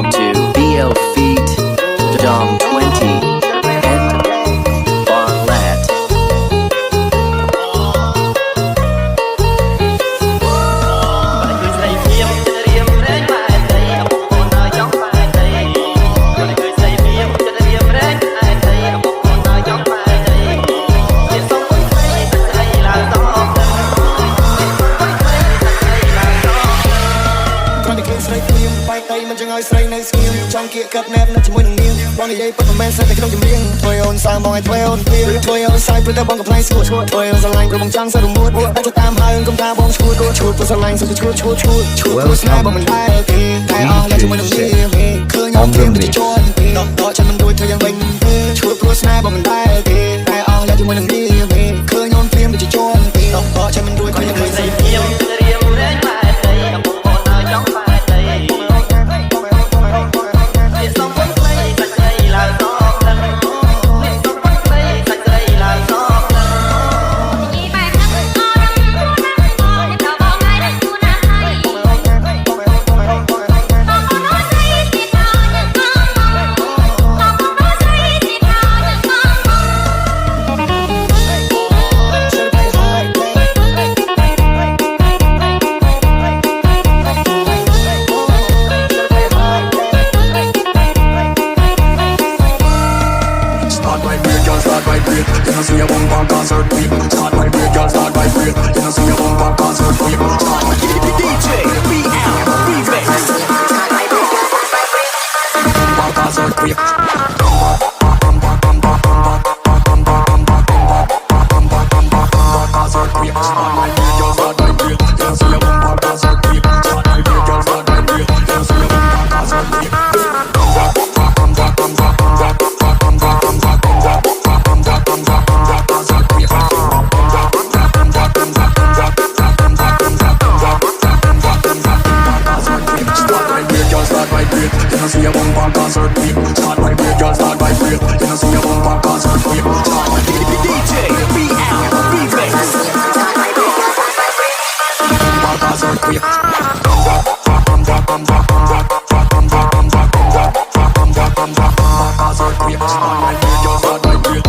listening to BL Feet, Dom 20, and Barlet. ចង់គៀកកាត់ណែបនៅជាមួយនឹងនាងបងនិយាយពិតមិនមែនស្អីតែក្នុងចម្រៀងធ្វើឲ្យអូនសាមបងឲ្យធ្វើឲ្យអូនព្រៀងធ្វើឲ្យអូនសាយព្រោះតែបងកំ play ស្គួតធ្វើឲ្យអូនស្រឡាញ់ព្រោះបងចង់សរមួតតែទៅតាមហើយអូនកុំថាបងឈួតព្រោះស្រឡាញ់សុខឈួតព្រោះស្នេហ៍បងមិនដែរទេតែអស់តែជាមួយនឹងនាងឃើញអូនព្រៀងទៅជន់ទេដកចិត្តមិនរួចធ្វើយ៉ាងវិញទេឈួតព្រោះស្នេហ៍បងមិនដែរទេតែអស់តែជាមួយនឹងនាងឃើញអូនព្រៀងទៅជន់ទេដកចិត្តមិនរួចធ្វើយ៉ាងវិញទេStart